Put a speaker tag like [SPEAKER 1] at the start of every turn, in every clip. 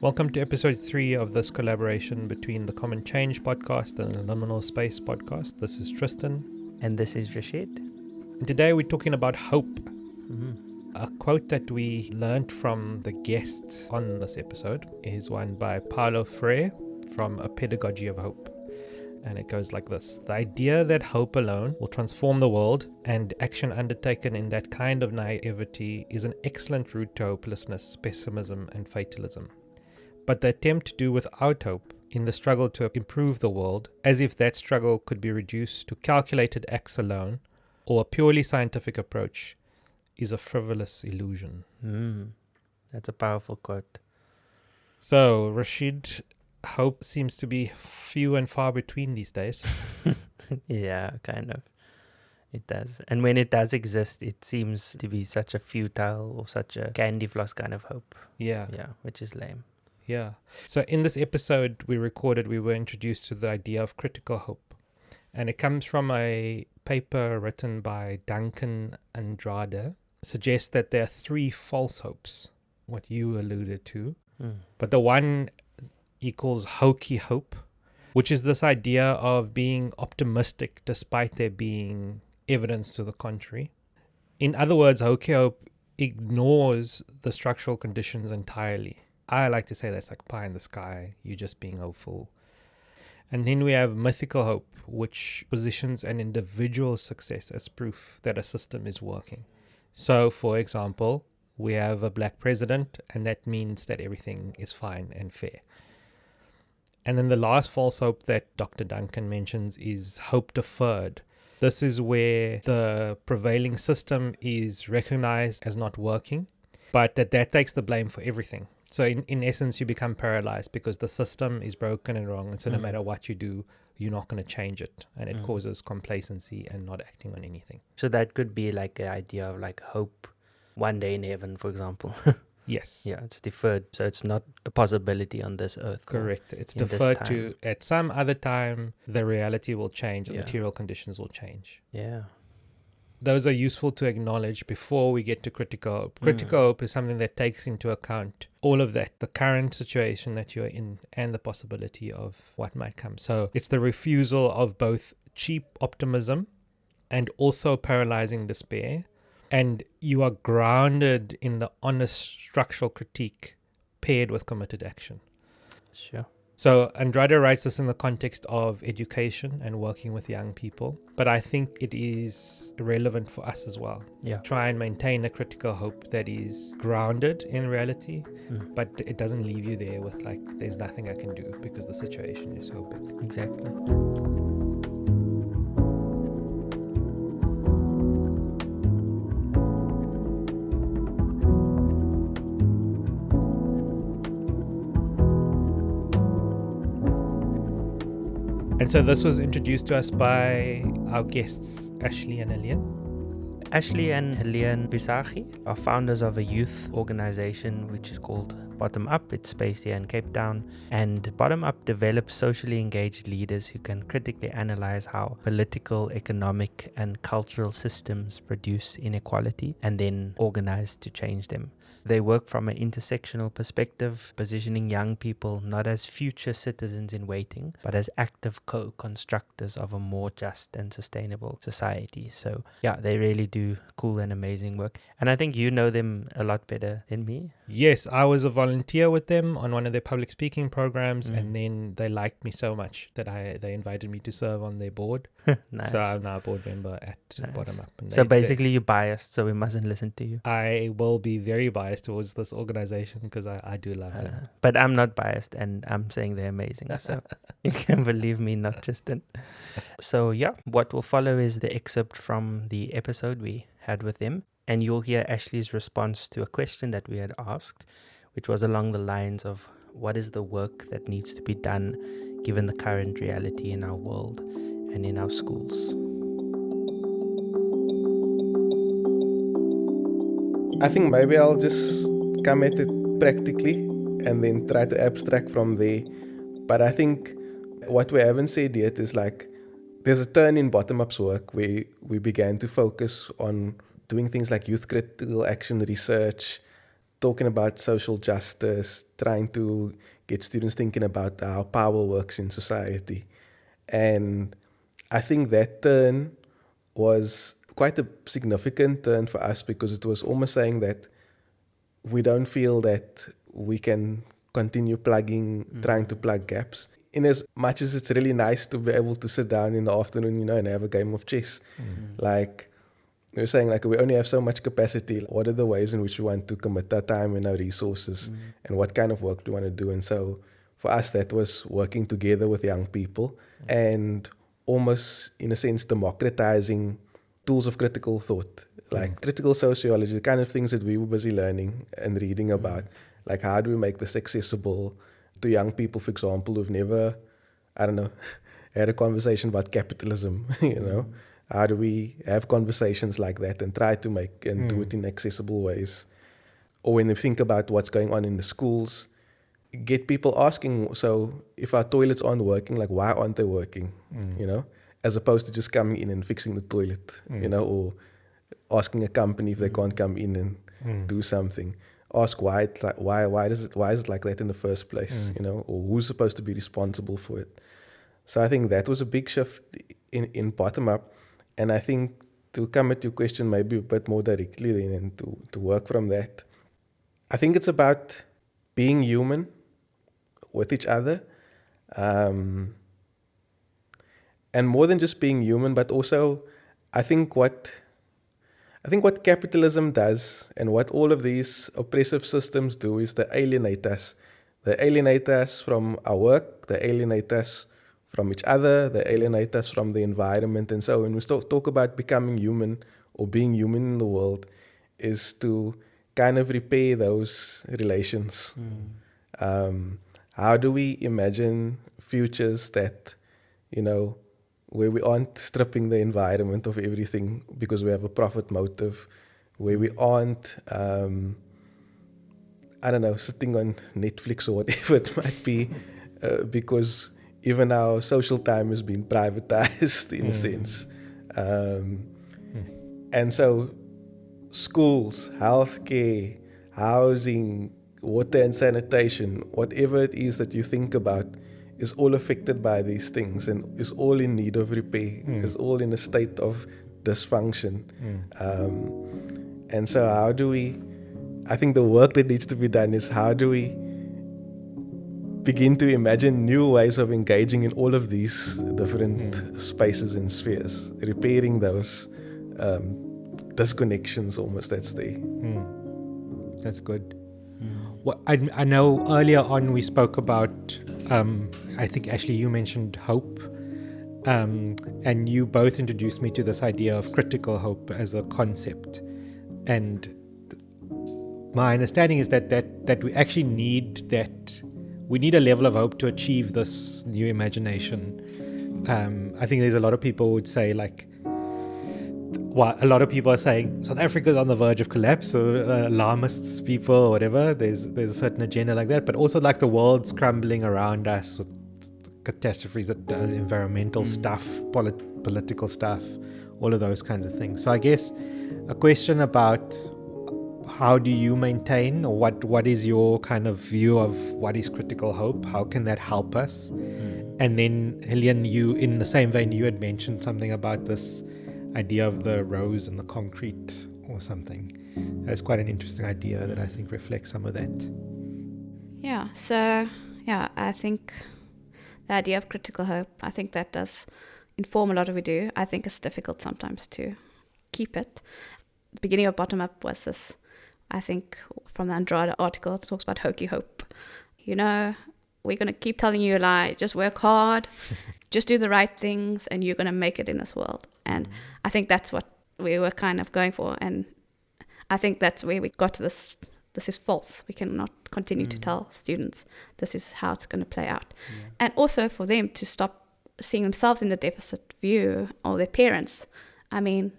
[SPEAKER 1] Welcome to episode 3 of this collaboration between the Common Change podcast and the Liminal Space podcast. This is Tristan.
[SPEAKER 2] And this is Rashid.
[SPEAKER 1] And today we're talking about hope. A quote that we learned from the guests on this episode is one by Paulo Freire from A Pedagogy of Hope. And it goes like this: the idea that hope alone will transform the world and action undertaken in that kind of naivety is an excellent route to hopelessness, pessimism, and fatalism. But the attempt to do without hope in the struggle to improve the world, as if that struggle could be reduced to calculated acts alone, or a purely scientific approach, is a frivolous illusion.
[SPEAKER 2] That's a powerful quote.
[SPEAKER 1] So, Rashid, hope seems to be few and far between these days.
[SPEAKER 2] Yeah, kind of. It does. And when it does exist, it seems to be such a futile or such a candy floss kind of hope.
[SPEAKER 1] Yeah.
[SPEAKER 2] Yeah, which is lame.
[SPEAKER 1] Yeah. So in this episode we were introduced to the idea of critical hope. And it comes from a paper written by Duncan-Andrade. Suggests that there are 3 false hopes, what you alluded to. But the one equals hokey hope, which is this idea of being optimistic despite there being evidence to the contrary. In other words, hokey hope ignores the structural conditions entirely. I like to say that's like pie in the sky, you just being hopeful. And then we have mythical hope, which positions an individual's success as proof that a system is working. So, for example, we have a black president, and that means that everything is fine and fair. And then the last false hope that Dr. Duncan mentions is hope deferred. This is where the prevailing system is recognized as not working, but that takes the blame for everything. So in essence, you become paralyzed because the system is broken and wrong. And so no matter what you do, you're not going to change it. And it causes complacency and not acting on anything.
[SPEAKER 2] So that could be like the idea of like hope one day in heaven, for example.
[SPEAKER 1] Yes.
[SPEAKER 2] Yeah, it's deferred. So it's not a possibility on this earth.
[SPEAKER 1] Correct. It's deferred to at some other time, the reality will change, the material conditions will change.
[SPEAKER 2] Yeah.
[SPEAKER 1] Those are useful to acknowledge before we get to critical hope. Critical hope is something that takes into account all of that, the current situation that you're in and the possibility of what might come. So it's the refusal of both cheap optimism and also paralyzing despair. And you are grounded in the honest structural critique paired with committed action.
[SPEAKER 2] Sure.
[SPEAKER 1] So Andrade writes this in the context of education and working with young people, but I think it is relevant for us as well.
[SPEAKER 2] Yeah.
[SPEAKER 1] Try and maintain a critical hope that is grounded in reality, but it doesn't leave you there with like, there's nothing I can do because the situation is so big.
[SPEAKER 2] Exactly.
[SPEAKER 1] And so this was introduced to us by our guests, Ashley and Helene.
[SPEAKER 2] Ashley and Helene Visagie are founders of a youth organization which is called Bottom Up. It's based here in Cape Town. And Bottom Up develops socially engaged leaders who can critically analyze how political, economic, and cultural systems produce inequality and then organize to change them. They work from an intersectional perspective, positioning young people not as future citizens in waiting, but as active co-constructors of a more just and sustainable society. So yeah, they really do cool and amazing work. And I think you know them a lot better than me.
[SPEAKER 1] Yes, I was a volunteer with them on one of their public speaking programs, and then they liked me so much that they invited me to serve on their board.
[SPEAKER 2] Nice.
[SPEAKER 1] So I'm now a board member at Bottom Up. And
[SPEAKER 2] so basically you're biased, so we mustn't listen to you.
[SPEAKER 1] I will be very biased towards this organization because I do love them.
[SPEAKER 2] But I'm not biased, and I'm saying they're amazing. So you can believe me, not Tristan. So yeah, what will follow is the excerpt from the episode we had with them. And you'll hear Ashley's response to a question that we had asked, which was along the lines of what is the work that needs to be done given the current reality in our world and in our schools.
[SPEAKER 3] I think maybe I'll just come at it practically and then try to abstract from there. But I think what we haven't said yet is like there's a turn in bottom-up's work where we began to focus on doing things like youth critical action research, talking about social justice, trying to get students thinking about how power works in society. And I think that turn was quite a significant turn for us, because it was almost saying that we don't feel that we can continue trying to plug gaps. In as much as it's really nice to be able to sit down in the afternoon, and have a game of chess. Like, we were saying, like, we only have so much capacity. What are the ways in which we want to commit our time and our resources, and what kind of work do we want to do? And so for us, that was working together with young people and almost, in a sense, democratizing tools of critical thought, like critical sociology, the kind of things that we were busy learning and reading about. Like, how do we make this accessible to young people, for example, who've never, had a conversation about capitalism, How do we have conversations like that and try to make and do it in accessible ways? Or when we think about what's going on in the schools, get people asking, so if our toilets aren't working, like, why aren't they working? As opposed to just coming in and fixing the toilet, or asking a company if they can't come in and do something. Ask why is it like that in the first place, or who's supposed to be responsible for it. So I think that was a big shift in bottom up. And I think, to come at your question maybe a bit more directly then, and to work from that, I think it's about being human with each other. And more than just being human, but also I think what capitalism does, and what all of these oppressive systems do, is they alienate us. They alienate us from our work, they alienate us from each other, they alienate us from the environment. And so when we talk about becoming human or being human in the world, is to kind of repair those relations. How do we imagine futures that, where we aren't stripping the environment of everything because we have a profit motive, where we aren't, sitting on Netflix or whatever it might be, because even our social time has been privatized in a sense. And so schools, healthcare, housing, water and sanitation, whatever it is that you think about, is all affected by these things and is all in need of repair, is all in a state of dysfunction. And so I think the work that needs to be done is, how do we begin to imagine new ways of engaging in all of these different spaces and spheres, repairing those disconnections almost that's there.
[SPEAKER 1] That's good. Well, I know earlier on we spoke about, I think, Ashley, you mentioned hope, and you both introduced me to this idea of critical hope as a concept. And my understanding is that we actually need that. We need a level of hope to achieve this new imagination. I think there's a lot of people who would say, like, a lot of people are saying South Africa's on the verge of collapse, so alarmists, people, or whatever. There's a certain agenda like that, but also like the world's crumbling around us with catastrophes, environmental stuff, political stuff, all of those kinds of things. So I guess a question about how do you maintain, or what is your kind of view of what is critical hope? How can that help us? And then, Helene, you, in the same vein, you had mentioned something about this idea of the rose and the concrete or something. That's quite an interesting idea that I think reflects some of that.
[SPEAKER 4] Yeah, so, I think the idea of critical hope, I think that does inform a lot of what we do. I think it's difficult sometimes to keep it. The beginning of Bottom Up was this, I think, from the Andrade article, it talks about hokey hope. We're going to keep telling you a lie, just work hard, just do the right things, and you're going to make it in this world. And I think that's what we were kind of going for. And I think that's where we got to this is false. We cannot continue to tell students this is how it's going to play out. And also for them to stop seeing themselves in the deficit view, or their parents. I mean,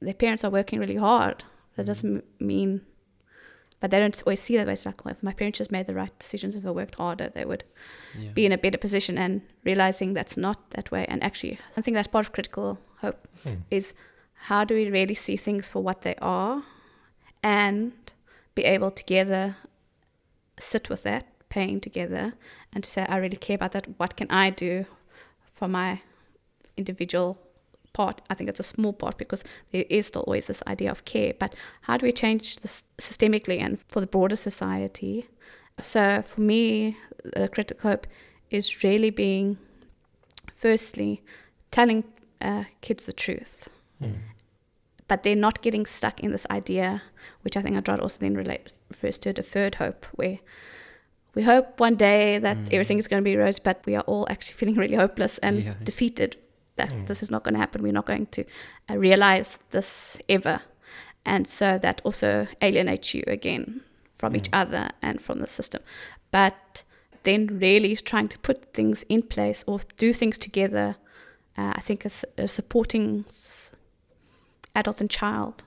[SPEAKER 4] their parents are working really hard. That doesn't mean... But they don't always see that way. It's like, well, if my parents just made the right decisions, if they worked harder, they would be in a better position. And realizing that's not that way. And actually, I think that's part of critical hope is, how do we really see things for what they are, and be able together sit with that pain together and to say, I really care about that. What can I do for my individual part? I think it's a small part because there is still always this idea of care, but how do we change this systemically and for the broader society? So for me, the critical hope is really being, firstly, telling kids the truth, but they're not getting stuck in this idea, which I think Andrade also then refers to a deferred hope, where we hope one day that everything is going to be rose, but we are all actually feeling really hopeless and defeated that this is not going to happen. We're not going to realize this ever. And so that also alienates you again from each other and from the system. But then really trying to put things in place or do things together, I think is supporting adult and child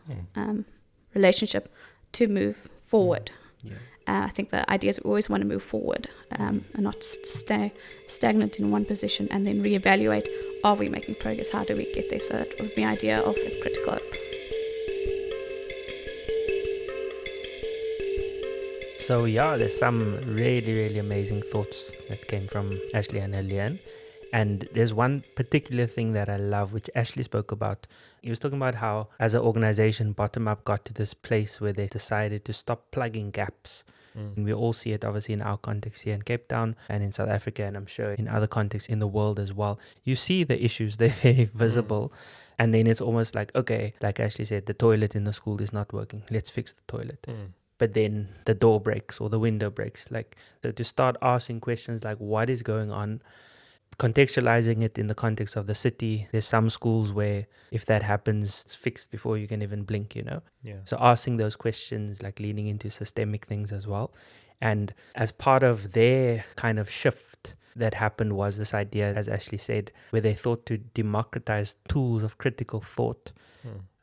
[SPEAKER 4] relationship to move forward. I think the idea is we always want to move forward and not stay stagnant in one position, and then reevaluate, are we making progress? How do we get there? So that would be the idea of critical hope.
[SPEAKER 2] So yeah, there's some really, really amazing thoughts that came from Ashley and Helene. And there's one particular thing that I love, which Ashley spoke about. He was talking about how, as an organization, Bottom Up got to this place where they decided to stop plugging gaps. And we all see it, obviously, in our context here in Cape Town and in South Africa, and I'm sure in other contexts in the world as well. You see the issues, they're very visible. And then it's almost like, okay, like Ashley said, the toilet in the school is not working. Let's fix the toilet. But then the door breaks or the window breaks. So to start asking questions like, what is going on? Contextualizing it in the context of the city. There's some schools where if that happens, it's fixed before you can even blink, So asking those questions, like leaning into systemic things as well. And as part of their kind of shift that happened was this idea, as Ashley said, where they thought to democratize tools of critical thought.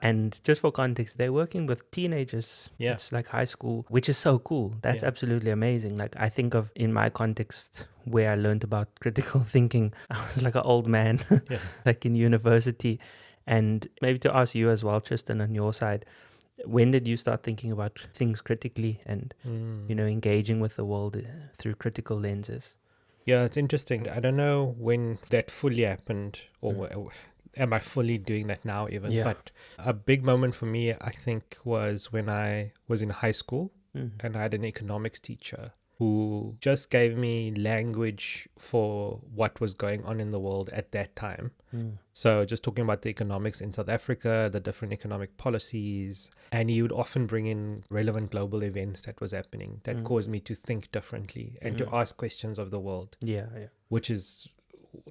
[SPEAKER 2] And just for context, they're working with teenagers. It's like high school, which is so cool. That's absolutely amazing. Like, I think of, in my context, where I learned about critical thinking, I was like an old man, like in university. And maybe to ask you as well, Tristan, on your side, when did you start thinking about things critically and, engaging with the world through critical lenses?
[SPEAKER 1] Yeah, it's interesting. I don't know when that fully happened or am I fully doing that now even? But a big moment for me, I think, was when I was in high school and I had an economics teacher who just gave me language for what was going on in the world at that time. So just talking about the economics in South Africa, the different economic policies, and he would often bring in relevant global events that was happening that caused me to think differently and to ask questions of the world. Which is,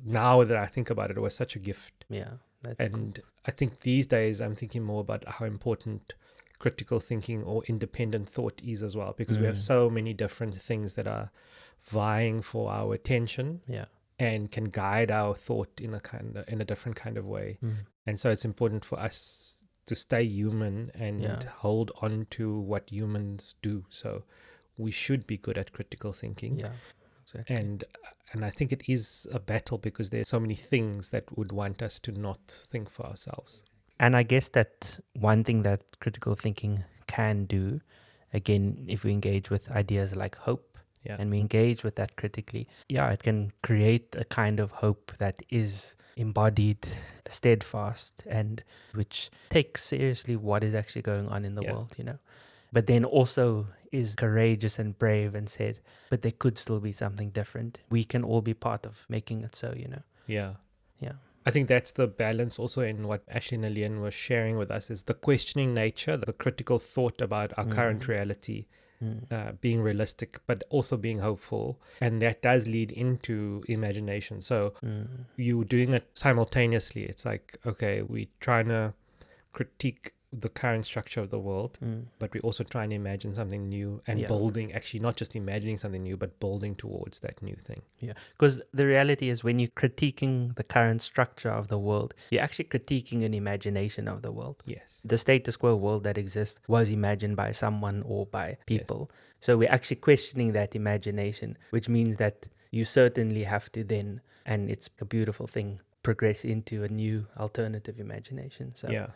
[SPEAKER 1] now that I think about it, it was such a gift.
[SPEAKER 2] That's
[SPEAKER 1] cool. I think these days I'm thinking more about how important critical thinking or independent thought is as well, because we have so many different things that are vying for our attention and can guide our thought in a different kind of way. And so it's important for us to stay human and hold on to what humans do. So we should be good at critical thinking. Exactly. And I think it is a battle because there's so many things that would want us to not think for ourselves.
[SPEAKER 2] And I guess that one thing that critical thinking can do, again, if we engage with ideas like hope and we engage with that critically, it can create a kind of hope that is embodied, steadfast, and which takes seriously what is actually going on in the world, But then also is courageous and brave and said, but there could still be something different. We can all be part of making it so,
[SPEAKER 1] Yeah. I think that's the balance also in what Ashley and Helene was sharing with us, is the questioning nature, the critical thought about our current reality, being realistic, but also being hopeful. And that does lead into imagination. So you doing it simultaneously. It's like, okay, we're trying to critique the current structure of the world, but we also try and imagine something new and building, actually not just imagining something new, but building towards that new thing.
[SPEAKER 2] Because the reality is, when you're critiquing the current structure of the world, you're actually critiquing an imagination of the world. The status quo world that exists was imagined by someone or by people. So we're actually questioning that imagination, which means that you certainly have to then, and it's a beautiful thing, progress into a new alternative imagination. So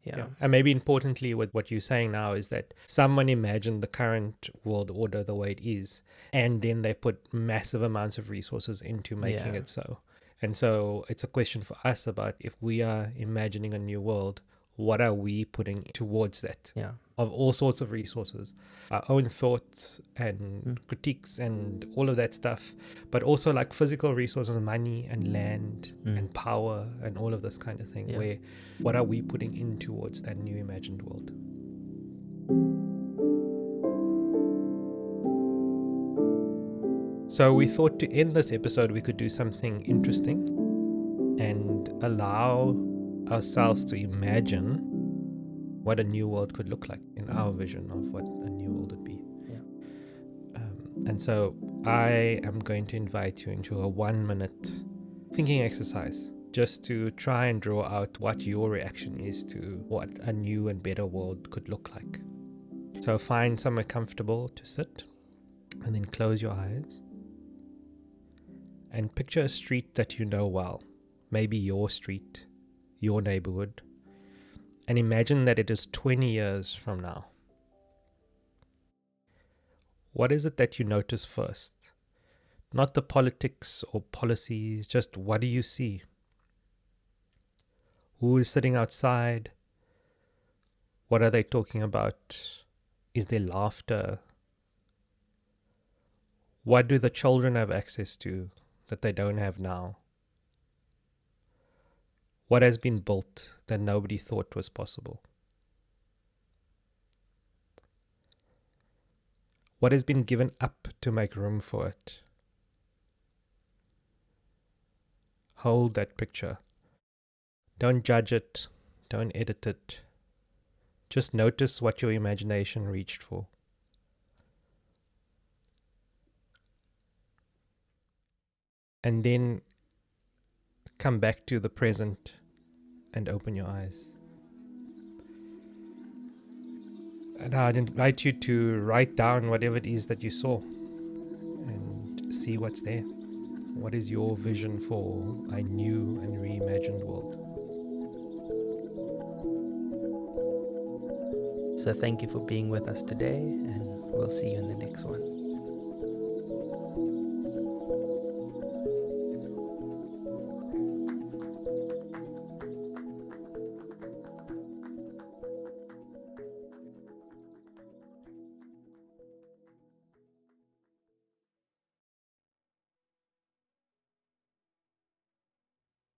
[SPEAKER 2] Yeah.
[SPEAKER 1] And maybe importantly, with what you're saying now is that someone imagined the current world order the way it is, and then they put massive amounts of resources into making
[SPEAKER 2] Yeah.
[SPEAKER 1] it so. And so it's a question for us about, if we are imagining a new world, what are we putting towards that?
[SPEAKER 2] Yeah.
[SPEAKER 1] Of all sorts of resources, our own thoughts and critiques and all of that stuff, but also like physical resources, money and land and power and all of this kind of thing.
[SPEAKER 2] Yeah.
[SPEAKER 1] Where what are we putting in towards that new imagined world? So we thought to end this episode we could do something interesting and allow ourselves to imagine what a new world could look like in our vision of what a new world would be.
[SPEAKER 2] Yeah.
[SPEAKER 1] And so I am going to invite you into a 1-minute thinking exercise, just to try and draw out what your reaction is to what a new and better world could look like. So find somewhere comfortable to sit, and then close your eyes and picture a street that you know well, maybe your street, your neighborhood, and imagine that it is 20 years from now. What is it that you notice first? Not the politics or policies, just what do you see? Who is sitting outside? What are they talking about? Is there laughter? What do the children have access to that they don't have now? What has been built that nobody thought was possible? What has been given up to make room for it? Hold that picture. Don't judge it. Don't edit it. Just notice what your imagination reached for. And then come back to the present and open your eyes. And I'd invite you to write down whatever it is that you saw and see what's there. What is your vision for a new and reimagined world?
[SPEAKER 2] So thank you for being with us today, and we'll see you in the next one.